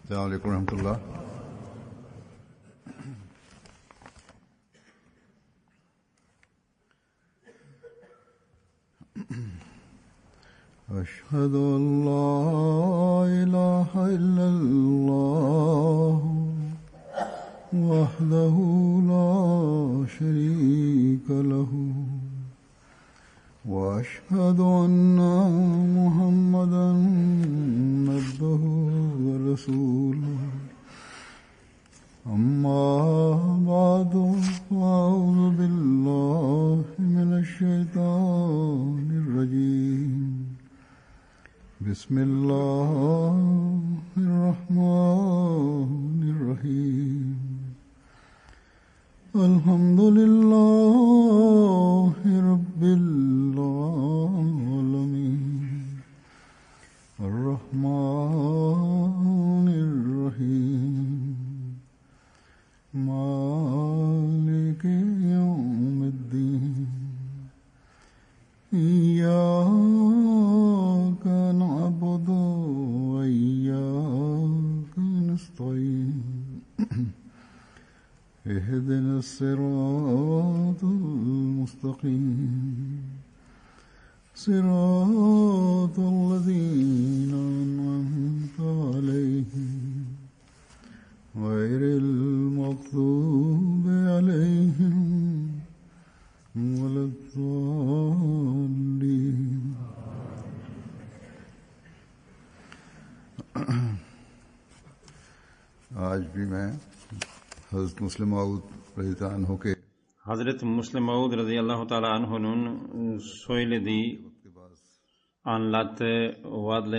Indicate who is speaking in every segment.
Speaker 1: Esselamu Aleyküm ve Rahmetullah. Eşhedü en la ilahe illallah vahdehu la şerike lehu ve eşhedü enne Muhammeden abduhu ve resuluhu. Amma ba'du fa'udhu billahi mineşşeytanirracim. Bismillahirrahmanirrahim. Elhamdülillahi Rabbil alemin. Errahmanirrahim. Maliki yevmiddin. İyyâke na'budu ve iyyâke nestaîn. اهدنا الصراط المستقيم صراط الذين أنعمت عليهم غير المغضوب عليهم ولا الضالين. आज भी मैं Hazrat Muslim Maud radıyallahu anhu ke
Speaker 2: Hazret Muslim Maud radıyallahu ta'ala anhu'nun söylediği anlattı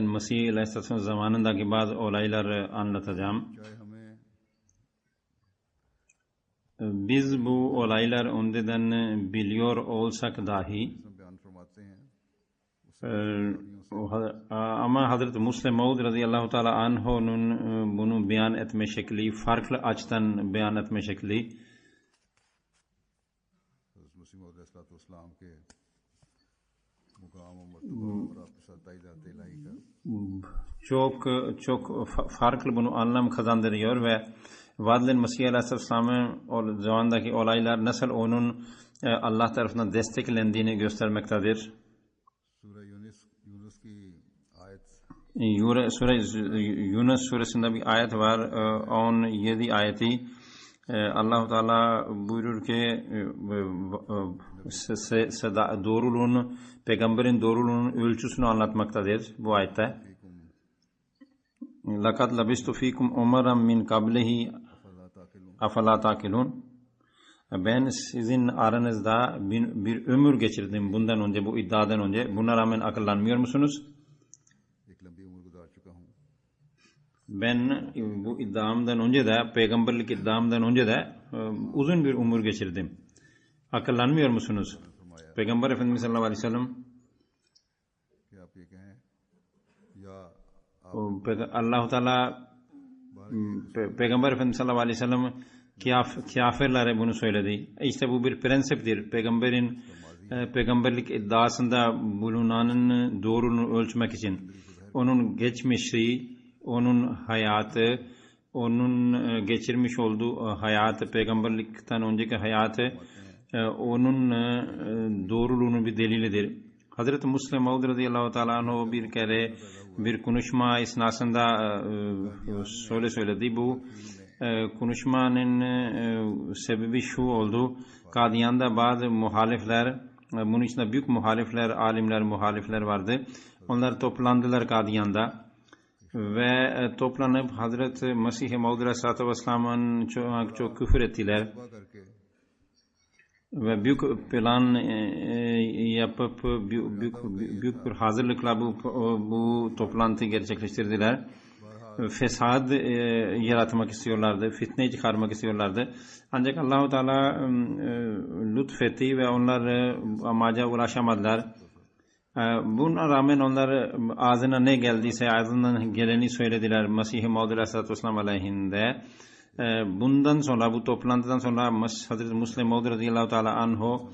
Speaker 2: Mesih aleyhisselam zamanındaki bazı olayları anlatacağım. Biz bu olaylar önceden biliyor olsak dahi ama Hazret Muslim Maud radıyallahu ta'ala anhu'nun bunu beyan etme şekli, farklı açıdan beyan etme şekli çok farklı bunu anlam kazandırıyor ve Vadl-i Mesih aleyhisselam'ın o zamandaki olaylar nasıl onun Allah tarafından desteklendiğini göstermektedir. Yunus suresinde bir ayet var, 17 ayeti. Allah Teala buyurur ki doğruluğun, peygamberin doğruluğunun ölçüsünü anlatmaktadır bu ayette. لَقَدْ لَبِسْتُ ف۪يكُمْ اُمَرًا مِنْ قَبْلِهِ اَفَلَا تَاكِلُونَ. Ben sizin aranızda bir ömür geçirdim bundan önce, bu iddiadan önce. Buna rağmen akıllanmıyor musunuz? Ben bu iddiamdan önce de, peygamberlik iddiamdan önce de uzun bir ömür geçirdim. Akıllanmıyor musunuz? Peygamber Efendimiz sallallahu aleyhi ve sellem Allah-u Teala Peygamber Efendimiz sallallahu aleyhi ve sellem kafirlere bunu söyledi. İşte bu bir prensiptir. Peygamberlik iddiasında bulunanın doğruluğunu ölçmek için onun geçmişi, onun hayatı, onun geçirmiş olduğu hayatı, peygamberlikten önceki hayatı, onun doğruluğunun bir delilidir. Hazreti Muslim Maud radıyallahu ta'ala anhu bir kere bir konuşma esnasında şöyle söyledi. Bu konuşmanın sebebi şu oldu. Kadiyan'da bazı muhalifler, bunun içinde büyük muhalifler, alimler, muhalifler vardı. Onlar toplandılar Kadiyan'da ve toplanıp Hazreti Mesih Maud aleyhisselatü vesselam'ın çok küfür ettiler. Ve büyük plan yapıp büyük bir hazırlıkla bu toplantı gerçekleştirdiler. Fesad yaratmak istiyorlardı, fitne çıkarmak istiyorlardı. Ancak Allah-u Teala lütfetti ve onlar amaca ulaşamadılar. Buna rağmen onlar ağzına ne geldiyse ağzından geleni söylediler Mesih-i Maud aleyhisselatü vesselam aleyhinde. Bundan sonra, bu toplantıdan sonra Hazreti Muslim Maud radıyallahu ta'ala anhu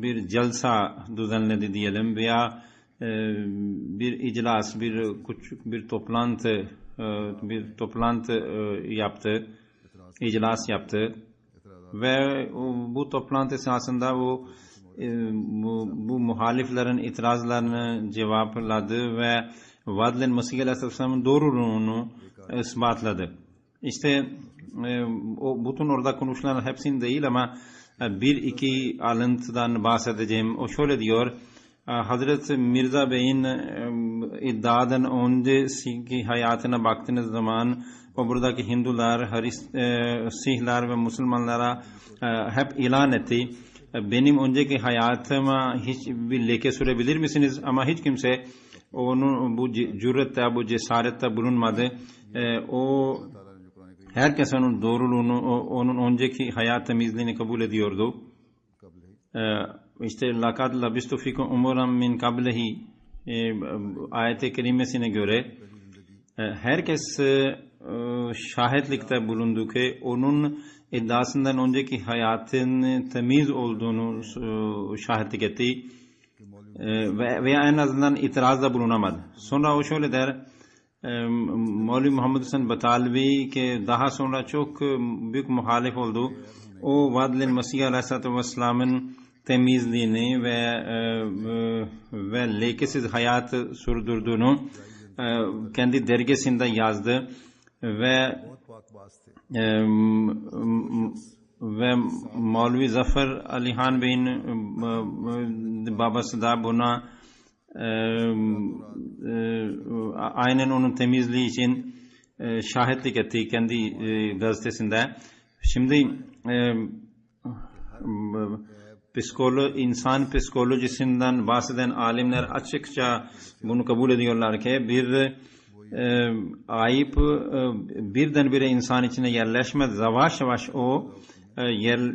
Speaker 2: bir celsa düzenledi diyelim veya bir iclas, bir toplantı yaptı, iclas yaptı ve bu toplantı esasında bu muhaliflerin itirazlarını cevapladı ve Vadl-i Mesih Aleyhisselam'ın doğruluğunu ispatladı. İşte bütün orada konuşulan hepsini değil ama bir iki alıntıdan bahsedeceğim. O şöyle diyor: Hazreti Mirza Bey'in iddiadan önceki hayatına baktığınız zaman o buradaki Hindular, Sihler ve Müslümanlara hep ilan etti: benim önceki hayatıma hiç bir leke sürebilir misiniz? Ama hiç kimse onun bu cürette, bu cesarette bulunmadı. O herkes onun doğruluğunu, onun önceki hayat temizliğini kabul ediyordu. İşte lakad labistu fikum umuran min kablehi ayet-i kerimesine göre herkes şahitlikte bulundu ki onun iddiasından önceki hayatın temiz olduğunu şahitlik etti veya en azından itirazda bulunamadı. Sonra o şöyle der: Mevlevi Muhammed Hüseyin Batalvi ki daha sonra çok büyük muhalif oldu. O Vadl-i Mesih Aleyhisselatü Vesselam'ın temizliğini ve lekesiz hayatı sürdürdüğünü kendi dergisinde yazdı ve Mevlevi Zafer Ali Han Bey'in babası da buna aynen onun temizliği için şahitlik etti kendi gazetesinde. Şimdi insan psikolojisinden bahseden alimler açıkça bunu kabul ediyorlar ki bir ayıp birdenbire insan içine yerleşmez. Yavaş yavaş o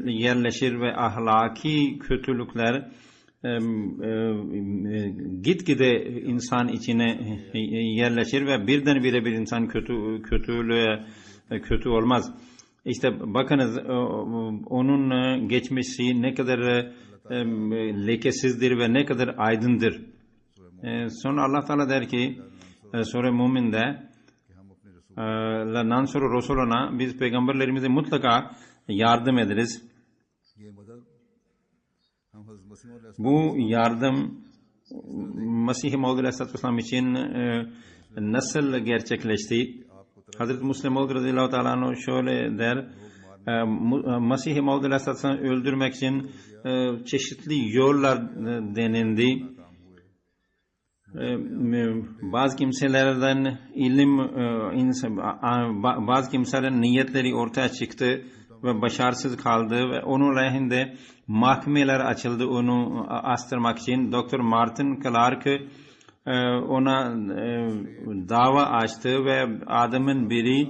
Speaker 2: yerleşir ve ahlaki kötülükler gitgide insan içine yerleşir ve birdenbire bir insan kötü olmaz. İşte bakınız onun geçmişi ne kadar lekesizdir ve ne kadar aydındır. Sonra Allah Teala der ki Sure Mümin'de la nansuru rusuluna, biz peygamberlerimize mutlaka yardım ederiz. Bu yardım Mesih-i Maud Aleyhisselatü Vesselam için nasıl gerçekleşti? Hazreti Müslim Maud radıyallahu teala anh şöyle der: Mesih-i Maud Aleyhisselatü Vesselam'ı öldürmek için çeşitli yollar denendi. Bazı kimselerden bazı kimselerin niyetleri ortaya çıktı ve başarısız kaldı ve onun aleyhinde mahkemeler açıldı onu astırmak için. Dr. Martin Clark ona dava açtı ve adamın biri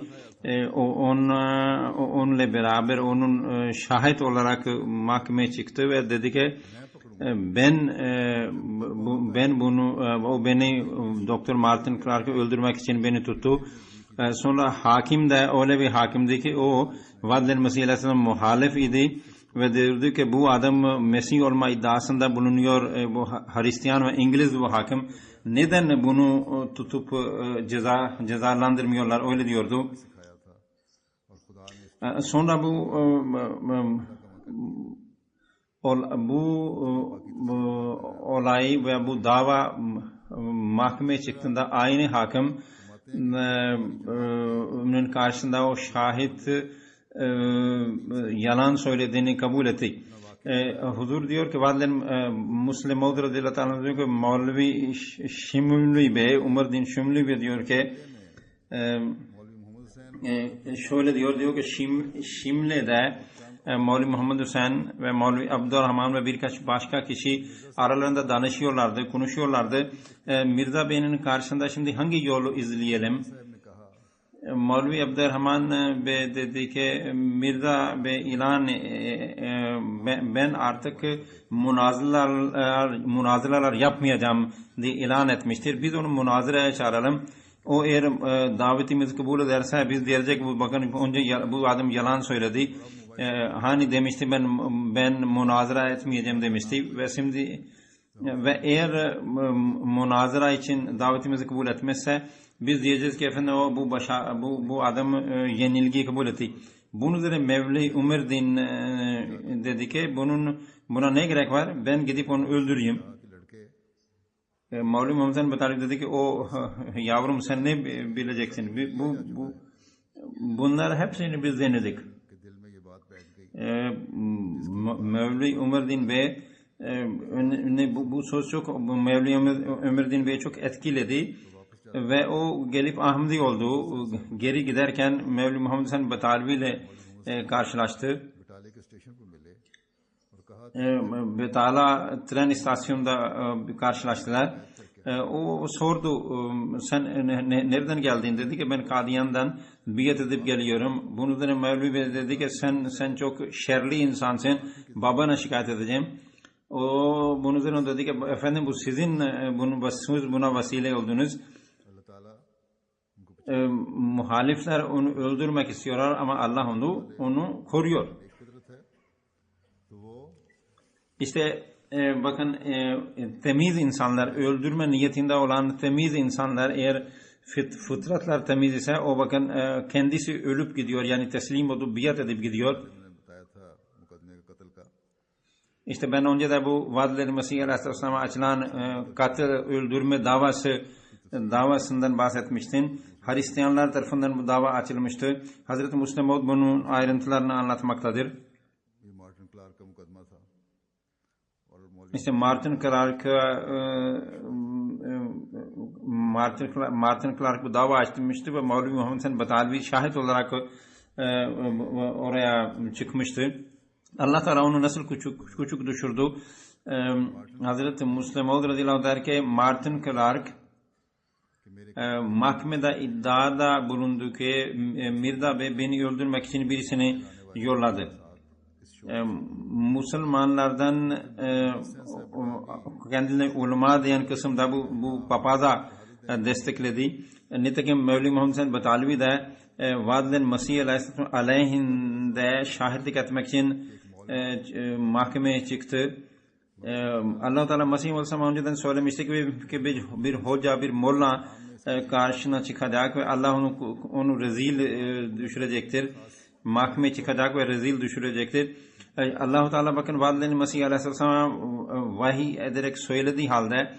Speaker 2: onunla beraber onun şahit olarak mahkemeye çıktı ve dedi ki ben bunu, o beni, Dr. Martin Clark'ı öldürmek için beni tuttu. Sonra hakim de öyle bir hakimdi ki o Vadl-i Mesih Aleyhisselam muhalif idi ve dedi ki bu adam Mesih olma iddiasında bulunuyor. Bu Hristiyan ve İngiliz bu hakim. Neden bunu tutup cezalandırmıyorlar? Öyle diyordu. Sonra bu olay ve bu dava mahkemeye çıktığında aynı hakimin karşısında o şahit yalan söylediğini kabul etti. Huzur diyor ki Müslim Maud radıyallahu anh diyor ki Mevlevi Şimli Bey, Umar Din Şimli Bey diyor ki şöyle diyor ki Şimli'de Mevlevi Muhammed Hüseyin ve Mevlevi Abdurrahman ve birkaç başka kişi aralarında danışıyorlardı, konuşuyorlardı. Mirza Bey'in karşısında şimdi hangi yolu izleyelim? Mevlevi Abdurrahman Bey dedi ki Mirza Bey ilan ben artık münazaralar yapmayacağım diye ilan etmiştir. Biz onu münazaraya çağıralım. O eğer davetimizi kabul ederse biz diyecek bakın önce bu adam yalan söyledi. Hani demişti ben münazara etmeyeceğim demişti ve şimdi ve eğer münazara için davetimizi kabul etmezse biz diyeceğiz ki efendim o bu adam yenilgiyi kabul etti. Bunun üzerine Mevli Umerdin dedi ki buna ne gerek var? Ben gidip onu öldüreyim. Mevli Muhammed Batali dedi ki o yavrum sen ne bileceksin? Bunlar hepsini biz denedik. Mevli Umerdin Bey bu söz çok Mevli Umerdin Bey çok etkiledi ve o gelip Ahmedi oldu. Geri giderken Mevli Muhammed Hasan Batalvi ile karşılaştı. Betala tren istasyonunda karşılaştılar. O sordu sen nereden geldin dedi ki ben Kadiyan'dan biat edip geliyorum. Bunun üzerine Mevli Bey dedi ki sen çok şerli insansın, babana şikayet edeceğim. O bunun üzerine dedi ki efendim bu sizin buna vesile oldunuz. Muhalifler onu öldürmek istiyorlar ama Allah onu koruyor. İşte bakın temiz insanlar, öldürme niyetinde olan temiz insanlar eğer fıtratlar temiz ise o bakın kendisi ölüp gidiyor, yani teslim olup biat edip gidiyor. İşte ben önce de bu Vadil Mesih Aleyhisselam'a açılan katil öldürme davasından bahsetmiştim. Hristiyanlar tarafından bu dava açılmıştı. Hazreti Müslim Maud bunun ayrıntılarını anlatmaktadır. İşte Martin Clark bu dava açmıştı ve Mevli Muhammed Hasan Batalvi şahit olarak oraya çıkmıştı. Allah Teala onu nasıl küçük düşürdü? Hazreti Müslim Maud radıyallahu anh der ki Martin Clark mahkemede iddiada bulundu ki Mirda Bey beni öldürmek için birisini yolladı. Müslümanlardan kendilerine ulema diyen kısımda bu papaza destekledi. Nitekim Mevli Muhammed Hasan Batalvi de Vadil Mesih aleyhinde şahitlik etmek için mahkemeye çıktı. Allah Teala Mesih Aleyhisselam önceden söylemişti ki bir hoca, bir molla karşına çıkacak ve Allah onu rezil düşürecektir. Mahkemeye çıkacak ve rezil düşürecektir. Allah Teala bakın Vadil Mesih Aleyhisselam'a vahiy ederek söylediği halde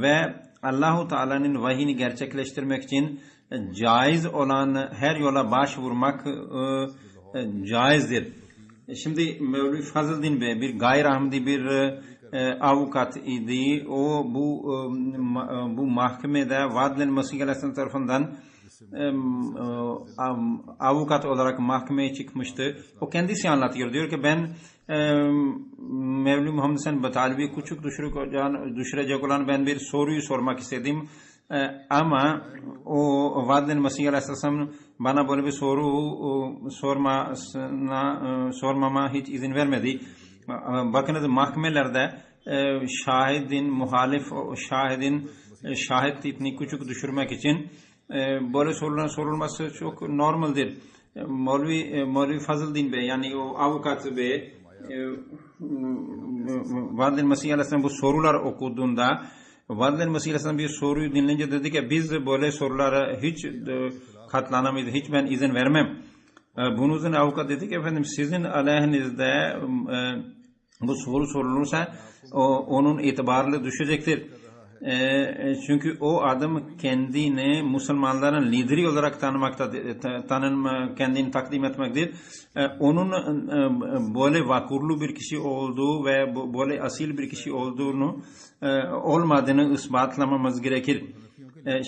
Speaker 2: ve Allah Teala'nın vahiyini gerçekleştirmek için caiz olan her yola başvurmak caizdir. Şimdi Mevli Fazıldin Bey bir gayri-ahmedi bir avukat idi. O bu mahkemede Vadil Mesih Aleyhisselam tarafından avukat olarak mahkemeye çıkmıştı. O kendisi anlatıyor. Diyor ki ben Mevli Muhammed Hasan Batalvi küçük düşürecek olan ben bir soruyu sormak istedim. Ama o Vadil Mesih Aleyhisselam bana böyle bir soru sormama hiç izin vermedi. Bakınız mahkemelerde şahit tipini küçük düşürmek için böyle soruların sorulması çok normaldir. Mevli Fazıldin Bey yani o avukat bey Vadil Mesih Aleyhisselam bu sorular okuduğunda Vadil Mesih Aleyhisselam bir soruyu dinleyince dedi ki biz böyle sorulara hiç katlanamayız, hiç ben izin vermem. Bunun üzerine avukat dedi ki efendim sizin aleyhinizde bu soru sorulursa onun itibarlı düşecektir. Çünkü o adam kendini Müslümanların lideri olarak kendini takdim etmektir. Onun böyle vakurlu bir kişi olduğu ve böyle asil bir kişi olmadığını ispatlamamız gerekir.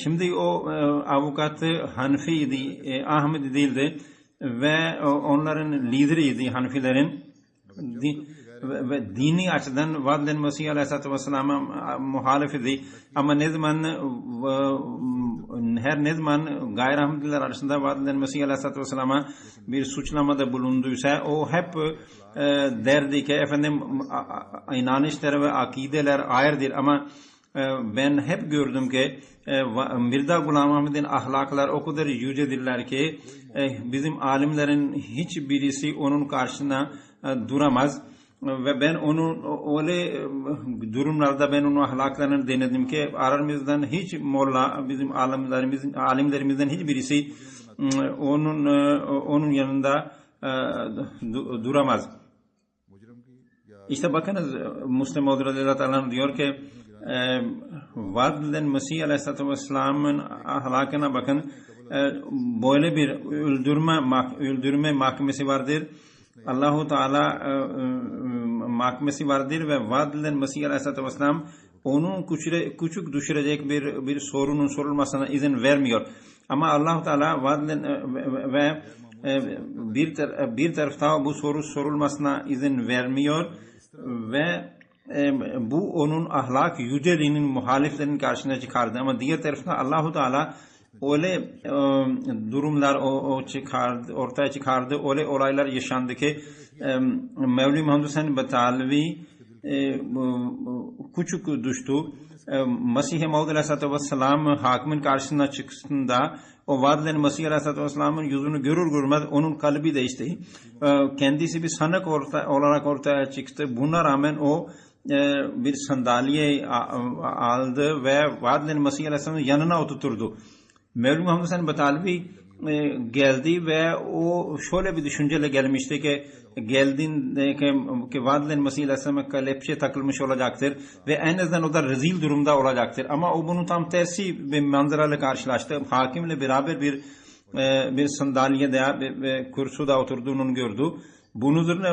Speaker 2: Şimdi o avukat Hanfi'ydi, Ahmedi değildi ve onların lideriydi Hanfilerin. Ve dini açıdan Vadil Mesih Aleyhisselatü Vesselam'a muhalif idi. Ama ne zaman gayri-ahmediler arasında Vadil Mesih Aleyhisselatü Vesselam'a bir suçlamada bulunduysa o hep derdi ki efendim inanışlar ve akideler ayrıdır ama ben hep gördüm ki Mirza Gulam Ahmed'in ahlaklar o kadar yücedirler ki bizim alimlerin hiçbirisi onun karşısına duramaz. ve ben onun öyle durumlarda ben onun ahlaklarını denedim ki aramızdan hiç molla bizim alimlerimizden hiçbirisi onun yanında duramaz. İşte bakınız Müslim Maud radıyallahu anh diyor ki vaad edilen Mesih aleyhissalatü vesselam'ın ahlakına bakın, böyle bir öldürme mahkemesi vardır. Allahu Teala mahkemesi vardır ve vaad edilen Mesih aleyhissalatü vesselam onun küçük düşürecek bir sorunun sorulmasına izin vermiyor. Ama Allahu Teala vaad edilen ve bir tarafta bu soru sorulmasına izin vermiyor ve bu onun ahlak yüceliğinin muhaliflerinin karşısına çıkardı. Ama diğer tarafta Allahu Teala öyle durumlar ortaya çıkardı, öyle olaylar yaşandı ki Mevli Muhammed Hüseyin Batalvi küçük düştü. Mesih-i Maud Aleyhisselatü Vesselam hakimin karşısına çıktığında o vaad edilen Mesih Aleyhisselatü Vesselam'ın yüzünü görür görmez onun kalbi değişti. Kendisi bir sanık olarak ortaya çıktı. Buna rağmen o bir sandalye aldı ve vaad edilen Mesih Aleyhisselam'ın yanına oturturdu. Mevli Muhammed Hüseyin Batalvi geldi ve o şöyle bir düşünceyle gelmişti ki geldiğinde ki vaad edilen Mesih Aleyhisselam'a kelepçe takılmış olacaktır ve en azından o da rezil durumda olacaktır. Ama o bunun tam tersi bir manzarayla karşılaştı. Hakimle beraber bir sandalyede ve kürsüde oturduğunu gördü. Bunun üzerine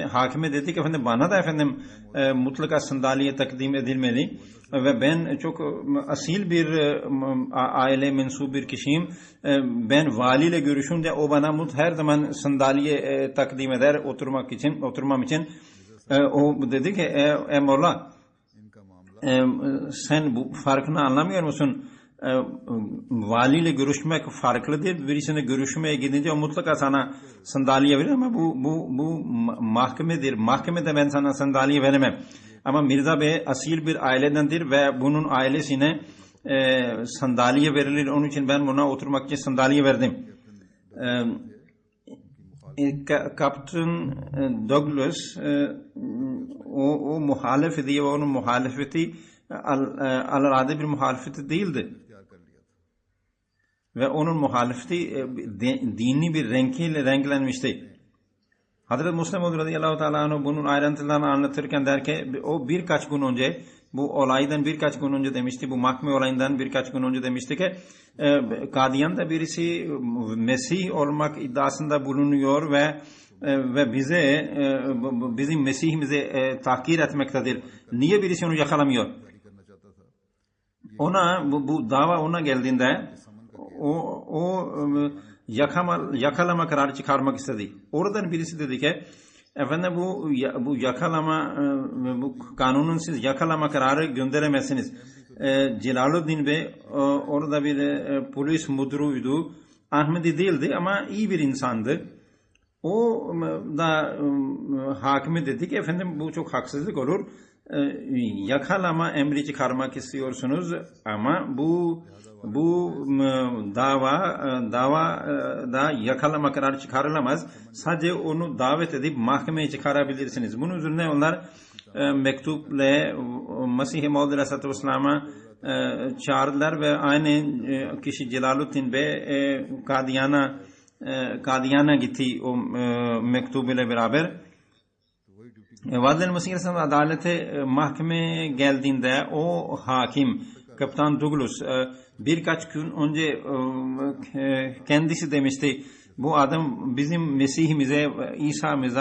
Speaker 2: hakime dedi ki efendim bana da efendim mutlaka sandalye takdim edilmeli ve ben çok asil bir aile mensup bir kişiyim. Ben valiyle görüşünce o bana her zaman sandalye takdim eder oturmam için. O dedi ki Molla sen bu farkını anlamıyor musun? Valiyle görüşmek farklıdır. Birisine görüşmeye gidince o mutlaka sana sandalye verir ama bu mahkemedir. Mahkemede ben sana sandalye veremem. Ama Mirza Bey asil bir ailedendir ve bunun ailesine sandalye verilir. Onun için ben buna oturmak için sandalye verdim. Kaptan Douglas o muhalefeti ve onun muhalefeti alelade bir muhalefeti değildi. Ve onun muhalefeti dini bir renklenmişti. Hazreti Müslim radıyallahu teala anh bunun ayrıntılarını anlatırken der ki o birkaç gün önce bu olaydan birkaç gün önce demişti, bu mahkeme olayından birkaç gün önce demişti ki Kadiyan'da birisi Mesih olmak iddiasında bulunuyor ve bizim Mesih'imizi tahkir etmektedir. Niye birisi onu yakalamıyor? Ona bu dava ona geldiğinde o yakalama kararı çıkarmak istedi. Oradan birisi dedi ki efendim bu yakalama bu kanunun siz yakalama kararı gönderemezsiniz. Celaluddin Bey orada bir polis müdürüydü. Ahmedi değildi ama iyi bir insandı. O da hakime dedi ki efendim bu çok haksızlık olur. Yakalama emri çıkarmak istiyorsunuz ama bu davada yakalama kararı çıkarılamaz. Sadece onu davet edip mahkemeye çıkarabilirsiniz. Bunun üzerine onlar mektupla Mesih-i Maud Aleyhisselatü Vesselam'a çağırdılar ve aynı kişi Celaluddin Bey Kadiyan'a gitti o mektubuyla beraber. Vaad edilen Mesih Aleyhisselam adalete mahkemeye geldiğinde o hakim Kaptan Douglas birkaç gün önce kendisi demişti bu adam bizim Mesih'imize İsa'mize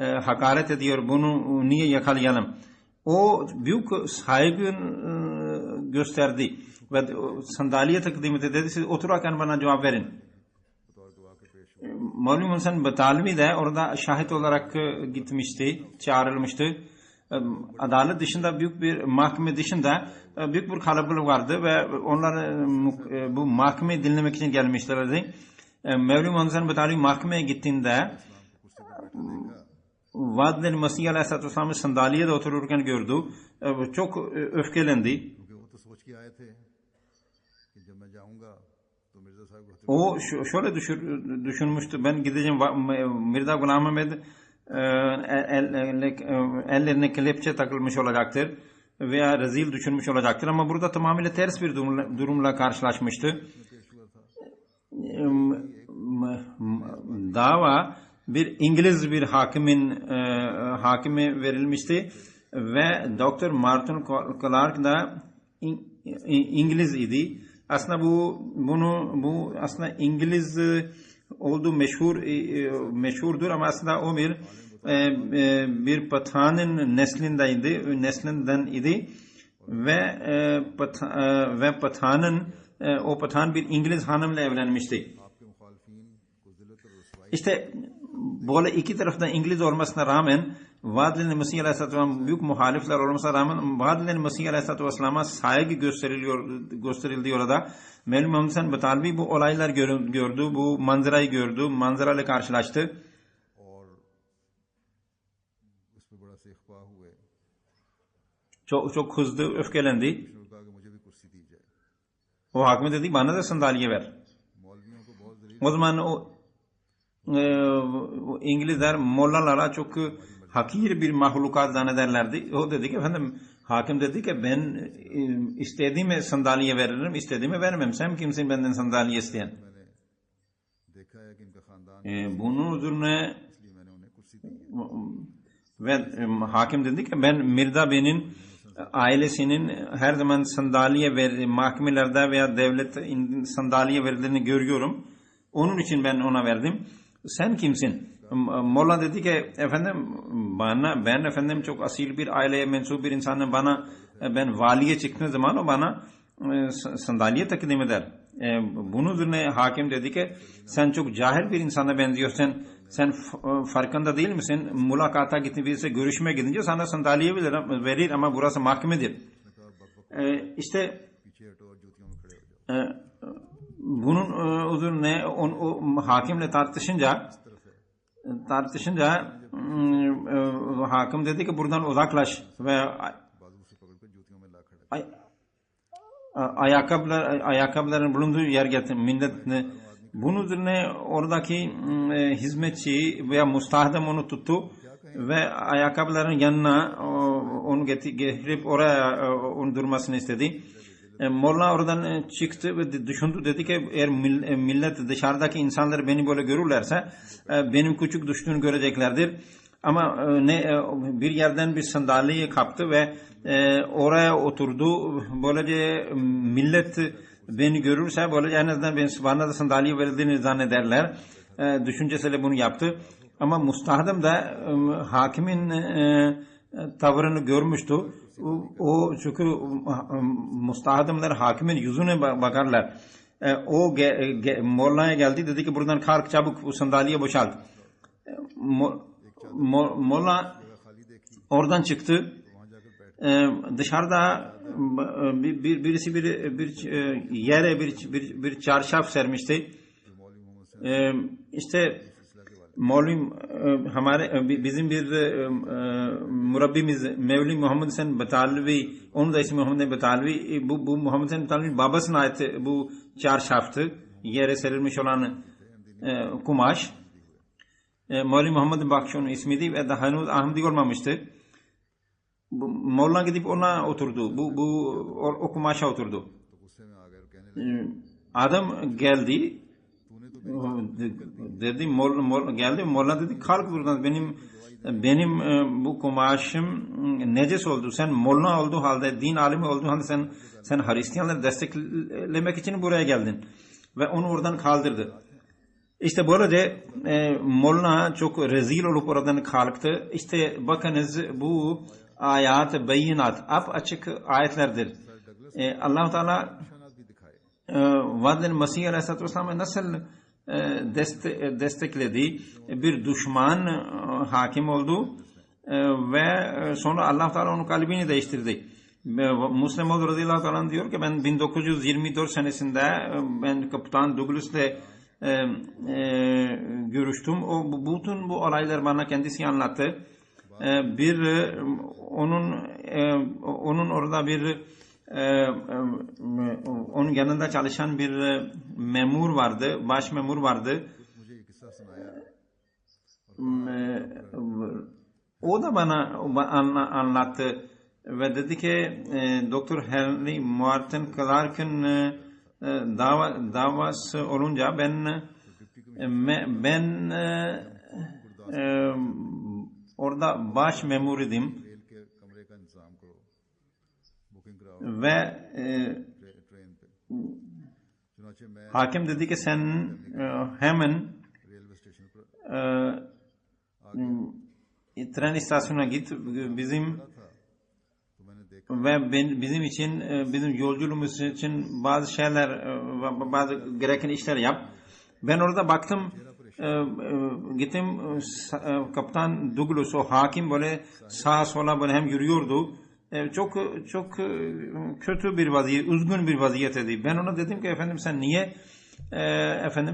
Speaker 2: hakaret ediyor, bunu niye yakalayalım? O büyük saygı gösterdi ve sandalye takdim etti, dedi siz otururken bana cevap verin. Mevli Muhsin Batalvi de orada şahit olarak gitmişti, çağrılmıştı. Adalet dışında büyük bir mahkeme dışında büyük bir kalabalık vardı ve onlar bu mahkemeyi dinlemek için gelmişlerdi. Mevli Muhsin Batalvi mahkemeye gittiğinde vaad edilen Mesih Aleyhisselatü Vesselam'ı sandalyede otururken gördü. Çok öfkelendi. O şöyle düşünmüştü, ben gideceğim Mirza Ghulam Ahmed ellerine kelepçe takılmış olacaktır veya rezil düşünmüş olacaktır. Ama burada tamamıyla ters bir durumla karşılaşmıştı. Dava bir İngiliz bir hakime verilmişti ve Dr. Martin Clark da İngiliz idi. Aslında bu aslında İngiliz olduğu meşhurdur ama aslında o bir Pathan'ın neslinden idi ve o Pathan bir İngiliz hanımla evlenmişti. İşte böyle iki taraftan İngiliz olmasına rağmen Vaad-ı Mesih Aleyhisselatü Vesselam büyük muhalifler olmasına rağmen Vaad-ı Mesih Aleyhisselatü Vesselam'a saygı gösterildi orada. Mevlam Muhammed Sen Batalvi bu olaylar gördü, bu manzarayı gördü, manzarayla karşılaştı. Çok hızlı öfkelendi. O hakime dedi bana da sandalye ver. O zaman o İngilizler mollalara çok hakir bir mahlukat zannederlerdi. O dedi ki efendim hakim dedi ki ben istediğime sandalye veririm, istediğime vermem. Sen kimsin benden sandalye isteyen? Bunun üzerine ve hakim dedi ki ben Mirza Bey'in ailesinin her zaman sandalye mahkemelerde veya devlet sandalye verildiğini görüyorum. Onun için ben ona verdim. Sen kimsin? Molla dedi ki efendim ben efendim çok asil bir aileye mensup bir insanım. Ben valiye çıktığım zaman o bana sandalye takdim eder. Bunun üzerine hakim dedi ki sen çok cahil bir insana benziyorsun. Sen farkında değil misin? Mülakata gittiğinde birisi görüşmeye gidince sana sandalye verir ama burası mahkemedir. İşte bunun üzerine o hakimle tartışınca hakim dedi ki buradan uzaklaş ve ayakkabıların bulunduğu yer getir milletine. Bunun üzerine oradaki hizmetçi veya mustahdem onu tuttu ve ayakkabıların yanına onu getirip oraya onu durmasını istedi. Molla oradan çıktı ve düşündü, dedi ki eğer millet dışarıdaki insanlar beni böyle görürlerse benim küçük düştüğünü göreceklerdir. Ama bir yerden bir sandalyeyi kaptı ve oraya oturdu. Böylece millet beni görürse böylece en azından bana da sandalye verildiğini zannederler. Düşüncesiyle bunu yaptı. Ama mustahdem de hakimin tavrını görmüştü. O çünkü mustahdemler hakimin yüzüne bakarlar. O Molla'ya geldi, dedi ki buradan kalk çabuk bu sandalyeyi boşalt. Molla oradan çıktı. Dışarıda birisi bir yere bir çarşaf sermişti. İşte bizim bir murabbimiz Mevli Muhammed Sen Batalvi, onun da ismi Muhammed Batalvi. Bu Muhammed Sen Batalvi'nin babasına ait bu çarşaftı. Yere serilmiş olan kumaş. Mevli Muhammed Bakş onun ismiydi ve daha henüz Ahmedi olmamıştı. Molla gidip ona oturdu. O kumaşa oturdu. Adam geldi. Dedi geldi. Molla dedi kalk buradan, benim bu kumaşım necis oldu. Sen molla olduğu halde, din alimi olduğu halde sen Hristiyanları desteklemek için buraya geldin. Ve onu oradan kaldırdı. İşte böylece molla çok rezil olup oradan kalktı. İşte bakınız bu ayat, beyinat, açık ayetlerdir. Allah-u Teala Vaad-ı Mesih Aleyhisselatü Vesselam'ı nasıl destekledi? Bir düşman hakim oldu ve sonra Allah-u Teala onun kalbini değiştirdi. Müslim Maud radıyallahu teala diyor ki ben 1924 senesinde ben Kaptan Douglas'la görüştüm. Bütün bu olaylar bana kendisi anlattı. Onun orada onun yanında çalışan bir memur vardı, baş memur vardı. o da bana anlattı ve dedi ki Dr. Henry Martin Clark'ın davası olunca ben orada baş memuriydim ve hakim dedi ki sen hemen tren istasyonuna git bizim için bizim yolculuğumuz için bazı şeyler bazı gereken işler yap. Ben orada baktım gittim Kaptan Douglas o hakim böyle sağa sola böyle hem yürüyordu. Çok kötü bir vaziyet, üzgün bir vaziyetteydi. Ben ona dedim ki efendim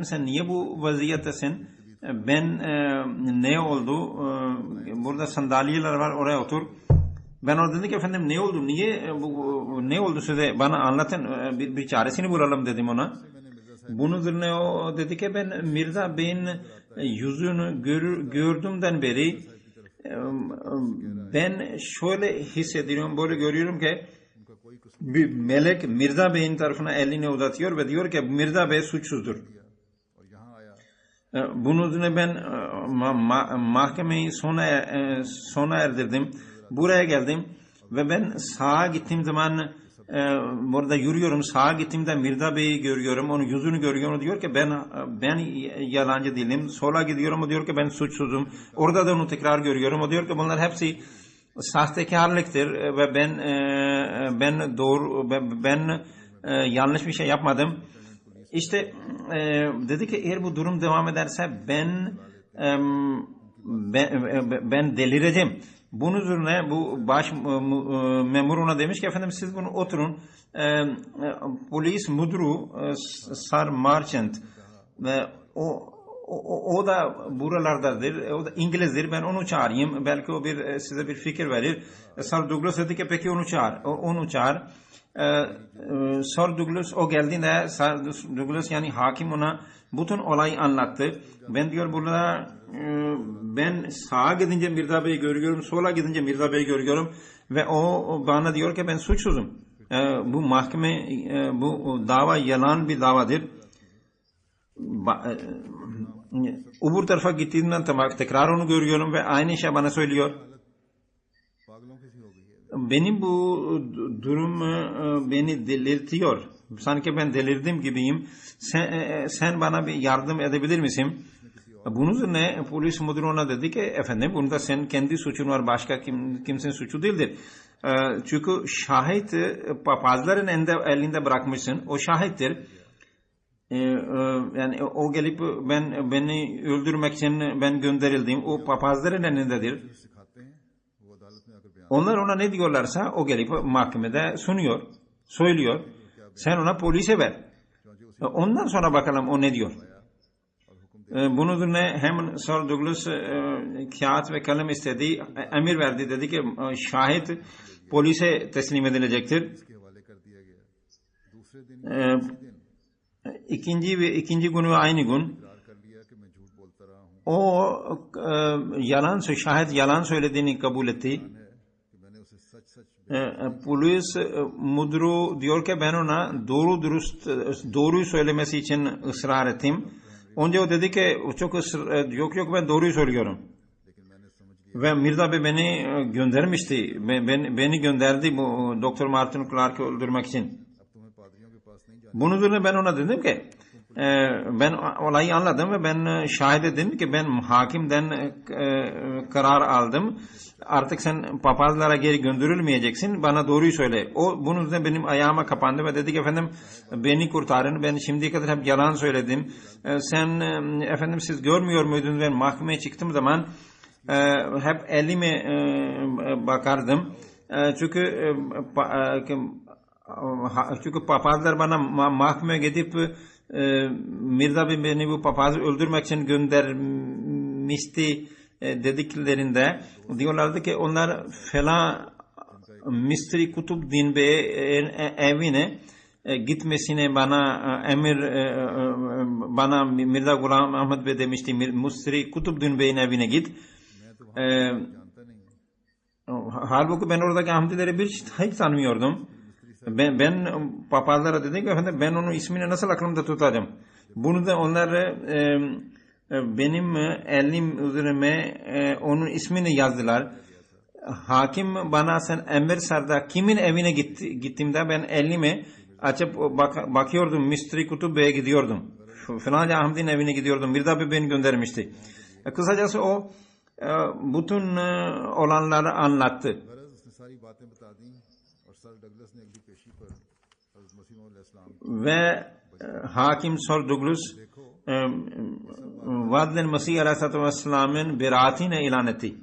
Speaker 2: sen niye bu vaziyettesin? Ben ne oldu? Burada sandalyeler var, oraya otur. Ben orada dedim ki efendim ne oldu? Ne oldu size? Bana anlatın. Bir çaresini bulalım dedim ona. Bunun üzerine o dedi ki ben Mirza Bey'in yüzünü gördüğümden beri ben şöyle hissediyorum, böyle görüyorum ki bir melek Mirza Bey'in tarafına elini uzatıyor ve diyor ki Mirza Bey suçsuzdur. Bunun üzerine ben mahkemeyi sona erdirdim. Buraya geldim ve ben sağa gittiğim zaman burada yürüyorum. Sağa gittiğimde Mirza Bey'i görüyorum. Onun yüzünü görüyorum. O diyor ki ben yalancı değilim. Sola gidiyorum. O diyor ki ben suçsuzum. Orada da onu tekrar görüyorum. O diyor ki bunlar hepsi sahtekarlıktır ve ben yanlış bir şey yapmadım. İşte dedi ki eğer bu durum devam ederse ben delireceğim. Bunun üzerine bu baş memur ona demiş ki efendim siz bunu oturun. Polis müdürü Sir Marchant ve o da buralardadır. O da İngilizdir. Ben onu çağırayım. Belki o size bir fikir verir. Sir Douglas dedi ki peki onu çağır. Sir Douglas o geldiğinde Sir Douglas yani hakim ona bütün olayı anlattı. Ben diyor burada ben sağa gidince Mirza Bey'i görüyorum, sola gidince Mirza Bey'i görüyorum ve o bana diyor ki ben suçsuzum. Bu mahkeme, bu dava yalan bir davadır. Öbür tarafa gittiğimden tekrar onu görüyorum ve aynı şey bana söylüyor. Benim bu durum beni delirtiyor. Sanki ben delirdim gibiyim. Sen bana bir yardım edebilir misin? Bunun üzerine polis müdürü ona dedi ki efendim bunda sen kendi suçun var, başka kimsenin suçu değildir. Çünkü şahit papazların elinde bırakmışsın. O şahittir. Yani o gelip beni öldürmek için ben gönderildim. O papazların elindedir. Onlar ona ne diyorlarsa o gelip mahkemede sunuyor, söylüyor. Sen ona polise ver. Ondan sonra bakalım o ne diyor. Bunun üzerine hemen Sir Douglas kağıt ve kalem istedi, emir verdi. Dedi ki şahit polise teslim edilecektir. İkinci günü aynı gün o şahit yalan söylediğini kabul etti. Polis müdürü diyor ki ben ona doğruyu söylemesi için ısrar ettim. Önce o dedi ki yok ben doğruyu söylüyorum. Ve Mirza Bey beni göndermişti. Beni gönderdi bu Dr. Martin Clark'ı öldürmek için. Bunun üzerine ben ona dedim ki ben olayı anladım ve ben şahit dedim ki ben hakimden karar aldım. Artık sen papazlara geri gönderilmeyeceksin. Bana doğruyu söyle. O bunun üzerine benim ayağıma kapandı ve dedi ki efendim beni kurtarın. Ben şimdiye kadar hep yalan söyledim. Sen efendim siz görmüyor muydunuz? Ben mahkemeye çıktığım zaman hep elime bakardım. Çünkü papazlar bana mahkemeye gidip Mirza Bey beni bu papazı öldürmek için göndermişti dediklerinde diyorlardı ki onlar falan Mistri Kutubuddin Bey'in evine gitmesine bana Mirza Ghulam Ahmad Bey demişti, Musri Kutubuddin Bey'in evine git. Halbuki ben oradaki Ahmedileri hiç tanımıyordum. Ben papazlara dedim ki efendim ben onun ismini nasıl aklımda tutacağım? Bunu da onlar benim elim üzerime onun ismini yazdılar. Hakim bana sen Enver Sar'da kimin evine gittiğimde ben elimi açıp bakıyordum. Müstri Kutup Bey'e gidiyordum. Filanca Ahmet'in evine gidiyordum. Mirza Bey beni göndermişti. Kısacası o bütün olanları anlattı. Ve Hakim Sir Douglas Vadl-i Mesih Aleyhisselatü Vesselam'ın beraatine ilan etti.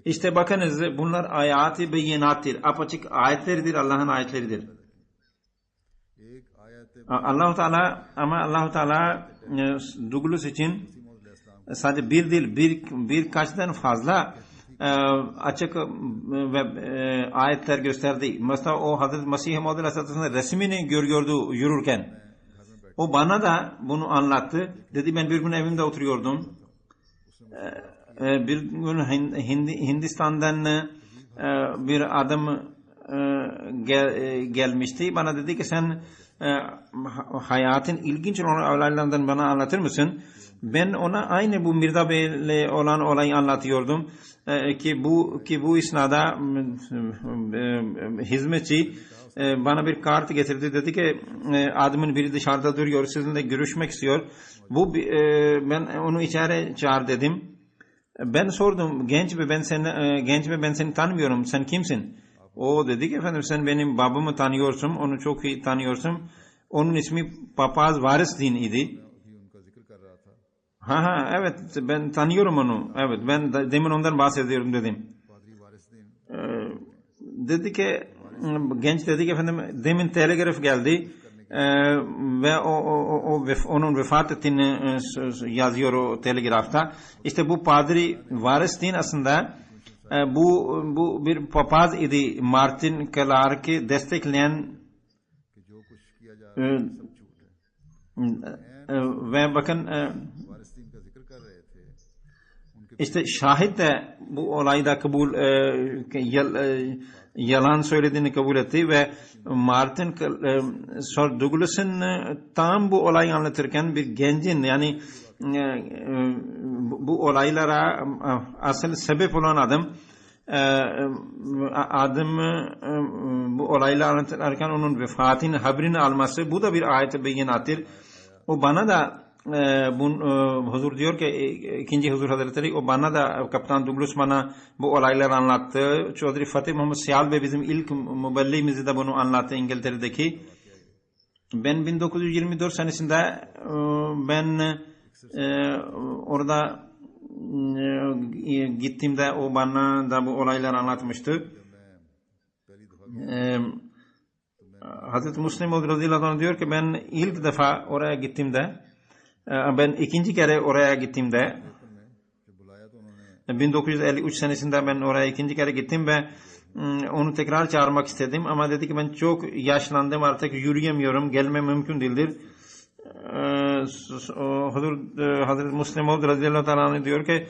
Speaker 2: İşte bakınız bunlar ayat-ı beyinattir. Apaçık ayetlerdir, Allah'ın ayetleridir. Allah-u Teala Douglas için sadece bir değil birkaçtan fazla açık ve ayetler gösterdi. Mesela o Hazreti Mesih Maud Aleyhisselatü'nün resmini görüyordu yürürken. O bana da bunu anlattı. Dedi ben bir gün evimde oturuyordum. Bir gün Hindistan'dan bir adam gelmişti. Bana dedi ki sen hayatın ilginç olan olaylarından bana anlatır mısın? Ben ona aynı bu Mirza Bey'le olan olayı anlatıyordum. Ki bu isnada hizmetçi bana bir kart getirdi. Dedi ki adamın biri dışarıda duruyor. Sizinle görüşmek istiyor. Ben onu içeri çağır dedim. Ben sordum genç ve ben seni tanımıyorum. Sen kimsin? O dedi ki efendim sen benim babamı tanıyorsun. Onu çok iyi tanıyorsun. Onun ismi Papaz Varisdin idi. Evet ben tanıyorum onu. Evet ben demin ondan bahsediyorum dedim. Dedi ki genç dedi ki efendim demin telgraf geldi ve onun vefat ettiğini yazıyor o telgrafta. İşte bu Padri Varisdin aslında bu bir papaz idi. Martin Clark'ı destekleyen ve bakın işte şahit de bu olayda yalan söylediğini kabul etti ve Martin Sir Douglas'ın tam bu olayı anlatırken bir gencin yani bu olaylara asıl sebep olan adam bu olayla anlatırken onun vefatının haberini alması bu da bir ayet-i beyinattır. O bana da huzur diyor ki ikinci huzur hazretleri o bana da Kaptan Douglas bana bu olayları anlattı. Çodri Fatih Muhammed Siyal Bey bizim ilk mübelliğimizi de bunu anlattı İngiltere'deki. Ben 1924 senesinde ben orada gittiğimde o bana da bu olayları anlatmıştı. Hazreti Müslim radıyallahu anh diyor ki ben ilk defa oraya gittiğimde ben ikinci kere oraya gittiğimde 1953 senesinde ben oraya ikinci kere gittim ve onu tekrar çağırmak istedim ama dedi ki ben çok yaşlandım artık yürüyemiyorum gelmem mümkün değildir. Hazreti Müslim radıyallahu anh diyor ki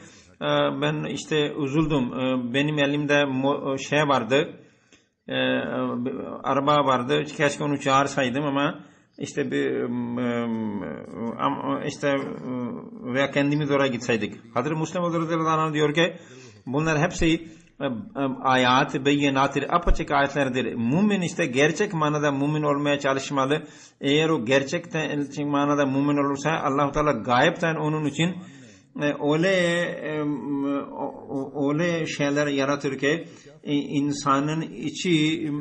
Speaker 2: ben işte üzüldüm. Benim elimde şey vardı araba vardı. Keşke onu çağırsaydım ama işte veya kendimiz oraya gitseydik. Hazreti Müslim radıyallahu anh diyor ki bunlar hepsi ayat-ı beyinatır, apaçık ayetlerdir. Mümin işte gerçek manada mümin olmaya çalışmalı. Eğer o gerçekten manada mümin olursa Allah-u Teala gayipten onun için öyle şeyler yaratır ki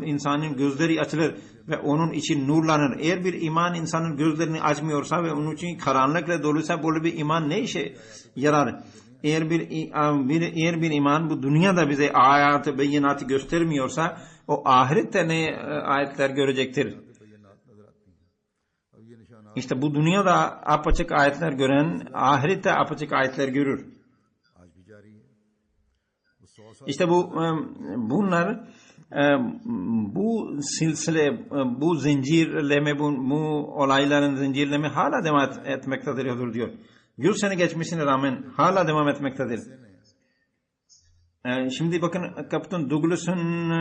Speaker 2: insanın gözleri açılır ve onun için nurlanır. Eğer bir iman insanın gözlerini açmıyorsa ve onun için karanlıkla doluysa böyle bir iman ne işe yarar? Eğer bir iman bu dünyada bize ayat-ı beyinatı göstermiyorsa o ahirette ne ayetler görecektir? İşte bu dünyada apaçık ayetler gören ahirette apaçık ayetler görür. İşte bunlar bu silsile, bu zincirleme, bu olayların zincirleme hala devam etmektedir diyor. 100 sene geçmesine rağmen hala devam etmektedir. Şimdi bakın Kaptan Douglas'ın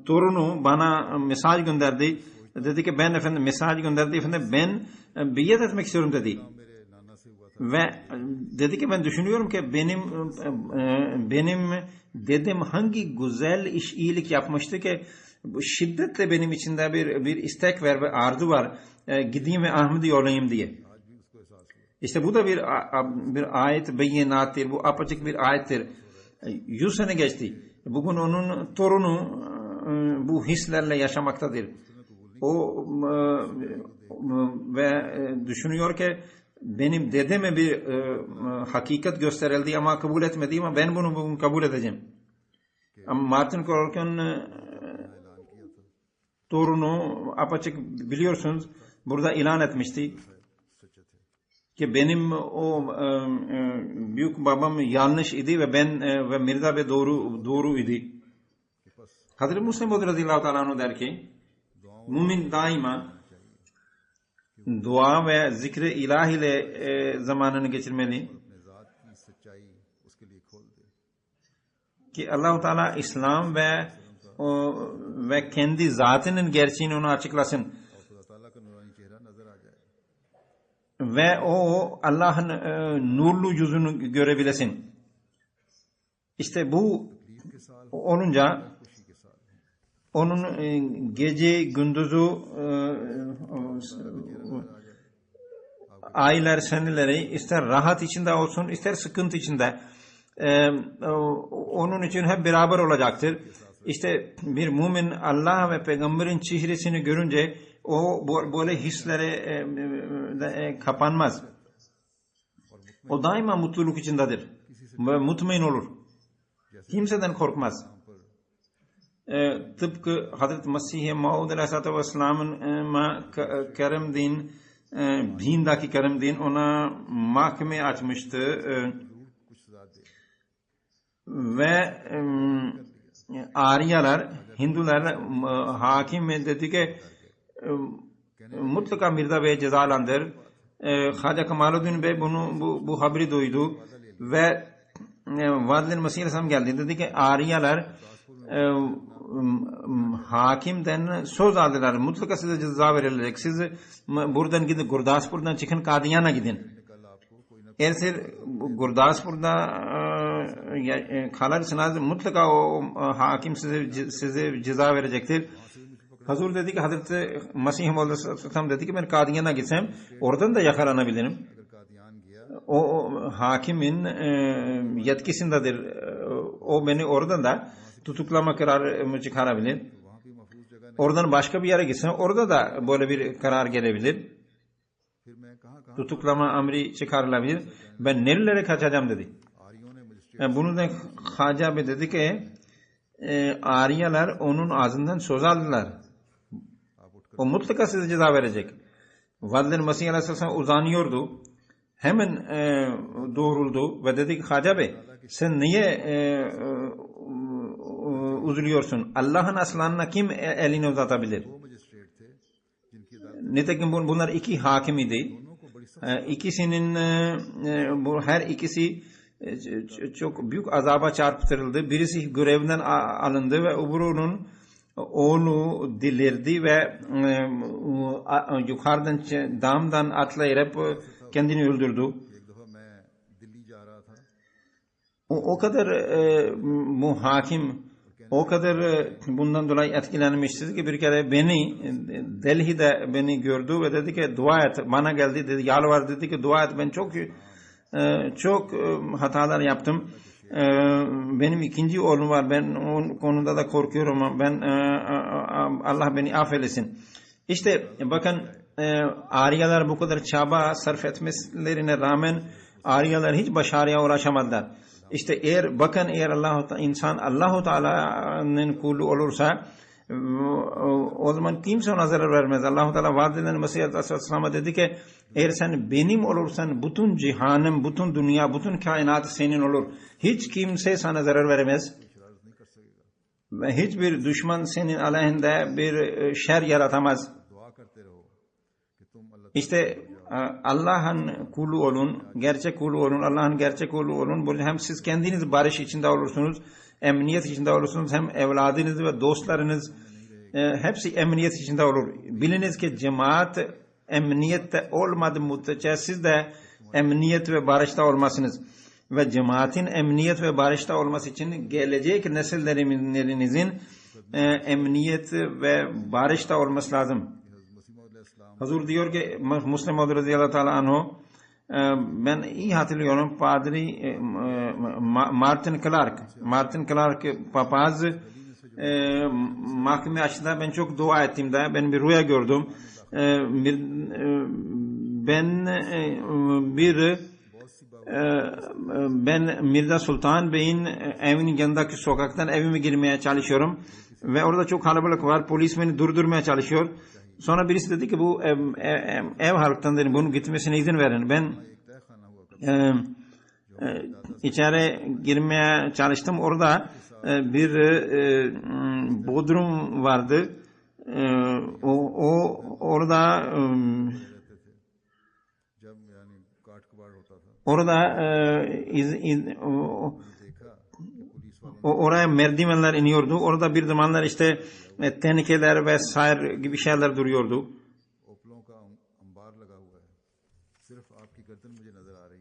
Speaker 2: torunu bana mesaj gönderdi. Dedi ki ben efendim mesaj gönderdi efendim ben biat etmek istiyorum dedi. Ve dedi ki ben düşünüyorum ki benim dedem hangi güzel iyilik yapmıştı ki şiddetle benim içinde bir istek var ve arzu var. Gideyim ve Ahmedi olayım diye. İşte bu da bir ayet beyinattır. Bu apaçık bir ayettir. 100 sene geçti. Bugün onun torunu bu hislerle yaşamaktadır. O ve düşünüyor ki benim dedeme bir hakikat gösterildi ama kabul etmedi ama ben bunu bugün kabul edeceğim. Ama Martin Luther torunu apaçık biliyorsunuz burada ilan etmişti ki benim o büyük babam yanlış idi ve ben ve Mirza Bey doğru idi. Hazreti Musa Maud radıyallahu teala anhu der ki mümin daima dua ve zikre ilahi ile zamanını geçirmeli ki Allah-u Teala İslam ve kendi zatının gerçeğini ona açıklasın ve o Allah'ın nurlu yüzünü görebilesin. İşte bu olunca onun gece gündüzü aylar seneleri ister rahat içinde olsun ister sıkıntı içinde onun için hep beraber olacaktır. İşte bir mümin Allah ve peygamberin çehresini görünce o böyle hislere kapanmaz. O daima mutluluk içindedir ve mutmain olur. Kimseden korkmaz. Tıpkı Hazreti Mesih-i Maud Aleyhisselatü Vesselam'ın Kerem din dindaki Kerem din ona mahkeme açmıştı ve Aryalar Hindular hakim dedi ki mutlaka Mirza Bey cezalandır. Haca Kemaluddin Bey bu haberi duydu ve Vadil Mesih Aleyhisselam geldi. Dedi ki Aryalar hakimden söz aldılar. Mutlaka size ceza verilecek. Siz buradan gidin. Gurdaspur'dan çıkın Kadiyan'a gidin. Eğer siz Gurdaspur'da kalırsanız mutlaka o hakim size ceza verecektir. Hazur dedi ki Hazreti Mesih Maud Aleyhisselam dedi ki ben Kadiyan'a gitsem oradan da yakalanabilirim. O hakimin yetkisindedir. O beni oradan da tutuklama kararı çıkarabilir. Oradan başka bir yere gitsem orada da böyle bir karar gelebilir. Tutuklama emri çıkarılabilir. Ben nerelere kaçacağım dedi. Bunu da Haca Bey dedi ki Aryalar onun ağzından söz aldılar. O mutlaka size ceza verecek. Vadil Mesih Aleyhisselam uzanıyordu. Hemen doğruldu ve dedi ki Haca Bey sen niye üzülüyorsun? Allah'ın aslanına kim elini uzatabilir? Nitekim bunlar iki hakim idi. İkisinin her ikisi çok büyük azaba çarptırıldı. Birisi görevden alındı ve öbürünün oğlu delirdi ve yukarıdan damdan atlayıp kendini öldürdü. O kadar bu hakim o kadar bundan dolayı etkilenmişti ki bir kere Delhi'de beni gördü ve dedi ki dua et. Bana geldi dedi yalvar dedi ki dua et. Ben çok hatalar yaptım. Benim ikinci oğlum var. Ben o konuda da korkuyorum ama Allah beni affetsin. İşte bakın Aryalar bu kadar çaba sarf etmelerine rağmen Aryalar hiç başarıya ulaşamadılar. İşte eğer insan Allah-u Teala'nın kulu olursa o zaman kimse ona zarar vermez. Allah-u Teala vaadinden Mesih Aleyhisselam'a dedi ki eğer sen benim olursan bütün cihanım, bütün dünya, bütün kainat senin olur. Hiç kimse sana zarar veremez. ve hiçbir düşman senin aleyhinde bir şer yaratamaz. İşte Allah'ın kulu olun, gerçek kulu olun, Allah'ın gerçek kulu olun. Burada hem siz kendiniz barış içinde olursunuz, emniyet içinde olursunuz, hem evladınız ve dostlarınız hepsi emniyet içinde olur. Biliniz ki cemaat emniyette olmadığı müddetçe siz de emniyet ve barışta olmasınız. Ve cemaatin emniyet ve barışta olması için gelecek nesillerinizin emniyet ve barışta olması lazım. Hazur diyor ki Müslim Maud radıyallahu teala anhu, ben iyi hatırlıyorum, Padri Martin Clark papaz mahkeme açtığında ben çok dua ettim de ben bir rüya gördüm. Ben Mirza Sultan Bey'in evinin yanındaki sokaktan evime girmeye çalışıyorum ve orada çok kalabalık var. Polis beni durdurmaya çalışıyor. Sonra birisi dedi ki bu ev halktan dedi, bunun gitmesine izin verin. Ben içeri girmeye çalıştım. Orada bir bodrum vardı. Oraya merdivenler iniyordu. Orada bir zamanlar işte tehlikeler vesaire gibi şeyler duruyordu.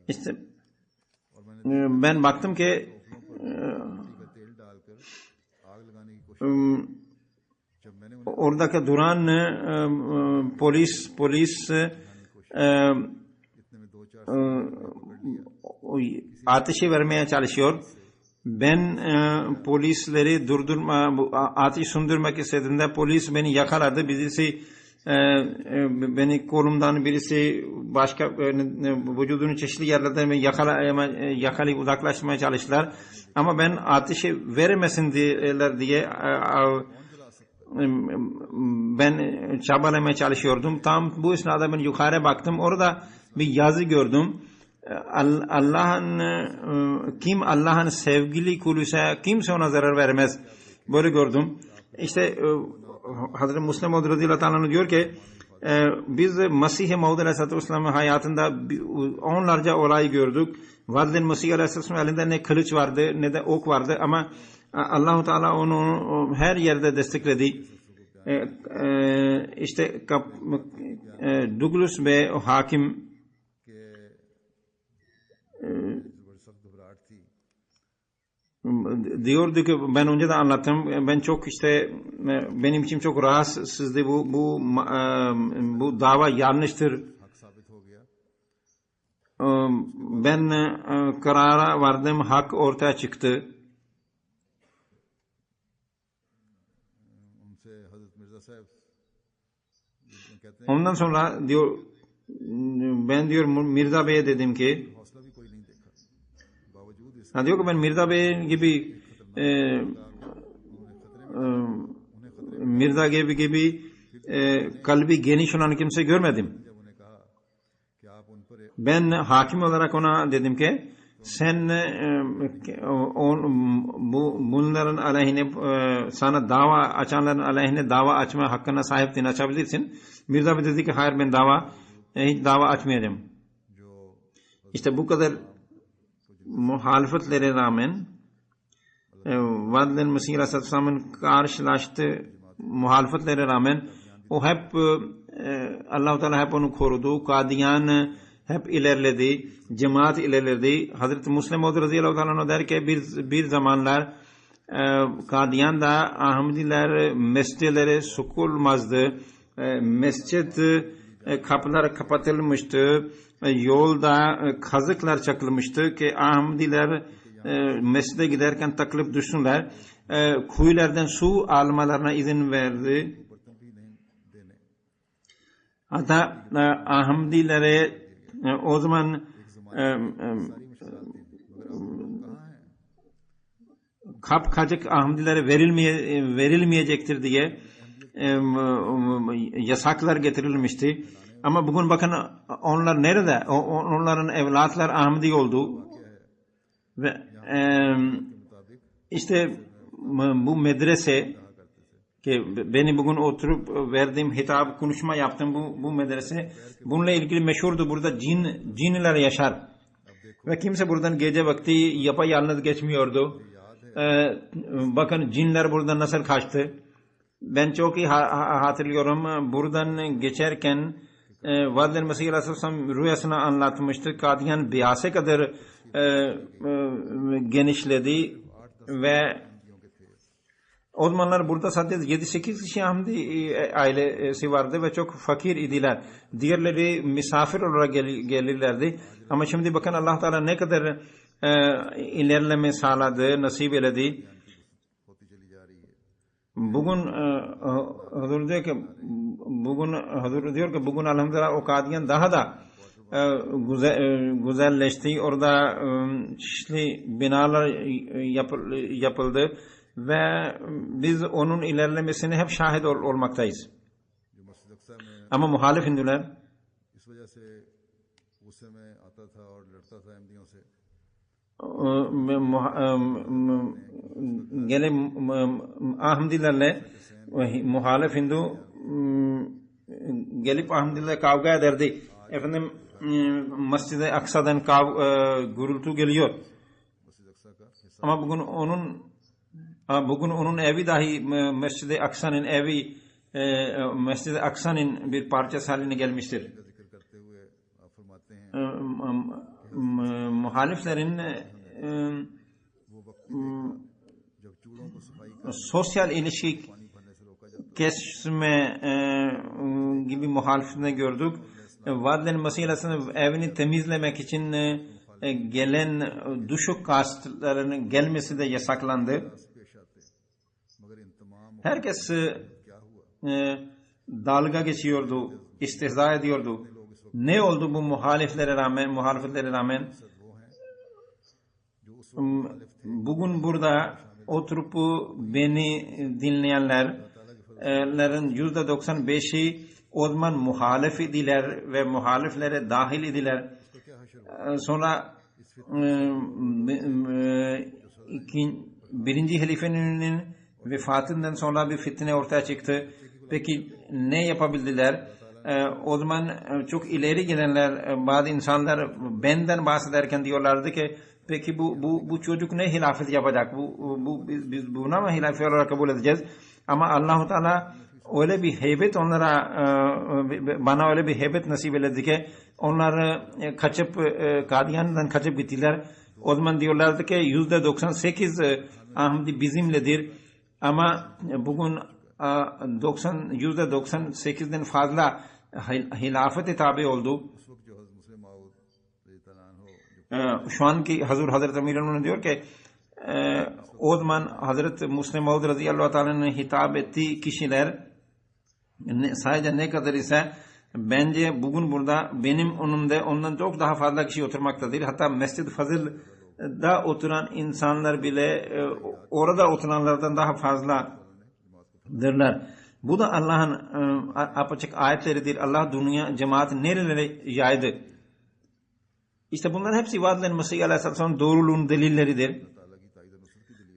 Speaker 2: İşte ben baktım ki oradaki duran polis ateşi vermeye çalışıyor. Ben polisleri ateş söndürmek istediğimde polis beni yakaladı. Birisi beni kolumdan, birisi başka vücudunun çeşitli yerlerden yakalayıp uzaklaşmaya çalıştılar. Ama ben ateşi vermesin diye ben çabalamaya çalışıyordum. Tam bu esnada ben yukarı baktım. Orada bir yazı gördüm. Kim Allah'ın sevgili kuluysa kimse ona zarar vermez. Böyle gördüm. İşte Hazreti Müslim Maud radıyallahu anh diyor ki biz Mesih-i Maud aleyhisselatü vesselam'ın hayatında onlarca olay gördük. Vadil Mesih aleyhisselam elinde ne kılıç vardı ne de ok vardı ama Allah-u Teala onu her yerde destekledi. İşte Douglas Bey hakim diyordu ki ben önce de anlattım, ben çok işte benim için çok rahatsızdı bu dava yanlıştır. Ben karara vardım, hak ortaya çıktı. Ondan sonra diyor ben diyor Mirza Bey'e dedim ki diyor ki ben Mirza Bey gibi kalbi geniş olan kimse görmedim. Ben hakim olarak ona dedim ki sen bunların aleyhine sana dava açanların aleyhine dava açma hakkına sahipsin, açabilirsin. Mirza Bey dedi ki hayır, ben hiç dava açmayacağım. İşte bu kadar muhalefetlere rağmen Vadil Mesih Aleyhisselam'ın karşılaştığı muhalefetlere rağmen o hep Allah-u Teala hep onu korudu. Kadiyan hep ilerledi. Cemaat ilerledi. Hazreti Müslim Maud radıyallahu anh der ki bir zamanlar Kadiyan'da Ahmediler mescidleri sokulmazdı. Mescid kapılar kapatılmıştı. Yolda kazıklar çakılmıştı ki Ahmediler mescide giderken takılıp düşsünler. Kuyulardan su almalarına izin verdi. Hatta Ahmedilere o zaman kapkacık Ahmedilere verilmeyecektir diye yasaklar getirilmişti. Ama bugün bakın onlar nerede? Onların evlatlar Ahmedi oldu. Ve işte bu medrese ki beni bugün oturup verdiğim hitap konuşma yaptım bu medrese bununla ilgili meşhurdu. Burada cinler yaşar ve kimse buradan gece vakti yapayalnız geçmiyordu. Bakın cinler buradan nasıl kaçtı. Ben çok iyi hatırlıyorum. Buradan geçerken Vadel Mesih Aleyhisselam rüyasını anlatmıştı. Kadiyan Biyas'e kadar genişledi ve o zamanlar burada sadece 7-8 kişi Ahmedi ailesi vardı ve çok fakir idiler. Diğerleri misafir olarak gelirlerdi. Ama şimdi bakın Allah Teala ne kadar ilerleme sağladı, nasip edildi. Bugün Hazır diyor ki bugün elhamdülillah o Kadiyan daha da güzelleşti. Orada çeşitli binalar yapıldı ve biz onun ilerlemesine hep şahit olmaktayız. Ama muhalif Hindular gene Ahmedilerle muhalif Hindu gelip Ahmedilerle kavga ederdi. Efendim Mescid-i Aksa'dan gürültü geliyor. Ama bugün onun evi dahi Mescid-i Aksa'nın evi Mescid-i Aksa'nın bir parçası haline gelmiştir. Muhaliflerin sosyal ilişki kesme gibi muhaliflerini gördük. Vadel Mesih Aleyhisselam evini temizlemek için gelen düşük kastların gelmesi de yasaklandı. Herkes dalga geçiyordu, istihza ediyordu. Ne oldu bu muhaliflere rağmen? Bugün burada oturup beni dinleyenlerin %95'i o zaman muhalif idiler ve muhaliflere dahil idiler. Sonra birinci halifenin vefatından sonra bir fitne ortaya çıktı. Peki ne yapabildiler? O zaman çok ileri gelenler, bazı insanlar benden bahsederken diyorlardı ki peki bu çocuk ne hilafet yapacak? Biz buna mı hilafet olarak kabul edeceğiz? Ama Allah-u Teala öyle bir heybet onlara, bana öyle bir heybet nasip edildi ki onlar kaçıp Kadiyan'dan kaçıp gittiler. O zaman diyorlardı ki %98 Ahmedi bizimledir. Ama bugün %98'den fazla hilafete tabi oldu. Şu anki Hazreti Amir Hanım diyor ki o zaman Hazreti Musleh Maud radıyallahu teala'nın hitap ettiği kişiler sadece ne kadar ise bence bugün burada benim önümde ondan çok daha fazla kişi oturmaktadır. Hatta Mescid-i Fazıl'da oturan insanlar bile orada oturanlardan daha fazladırlar. Bu da Allah'ın apaçık ayetleridir. Allah dünya cemaati nerelere yaydı. İşte bunların hepsi Vadel Mesih Aleyhisselam'ın doğruluğun delilleridir.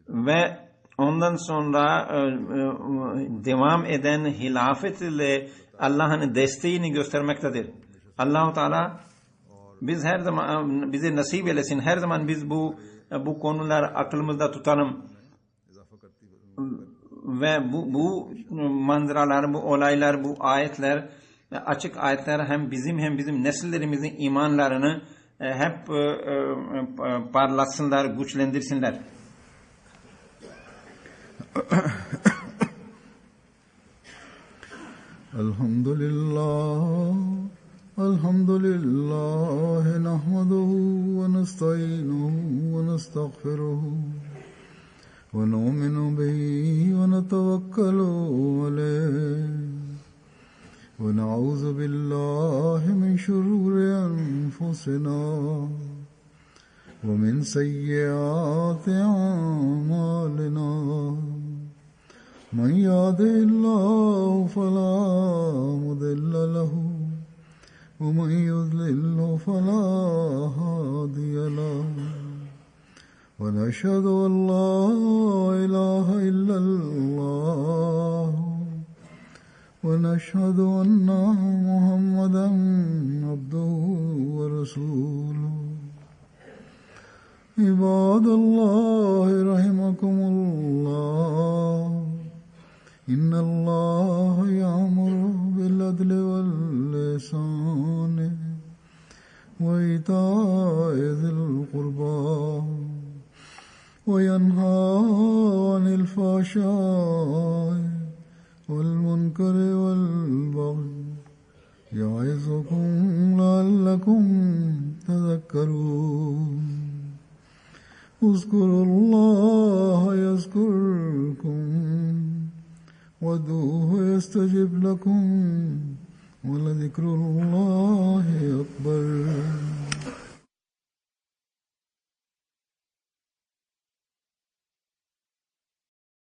Speaker 2: Ve ondan sonra devam eden hilafet ile Allah'ın desteğini göstermektedir. Allah-u Teala biz her zaman bize nasip eylesin. Her zaman biz bu konular aklımızda tutalım. Ve bu manzaralar, bu olaylar, bu ayetler, açık ayetler hem bizim nesillerimizin imanlarını hep parlatsınlar, güçlendirsinler.
Speaker 1: Elhamdülillah nahmaduhu ve nesta'inuhu ve nestağfiruhu ve nu'minu bihi ve netevekkalu aleyh ve na'udzu billahi min şururi enfusina ve min seyyiati a'malina. من يهده الله فلا مضل له ومن يضلل فلا هادي له ونشهد أن لا إله إلا الله ونشهد أن محمدا عبده ورسوله عباد الله رحمكم الله إن الله يأمر بالعدل والإحسان وإيتاء ذي القربى وينهى عن الفحشاء والمنكر والبغي يعظكم لعلكم تذكرون اذكروا الله يذكركم وادعوه يستجب لكم ولذكر الله أكبر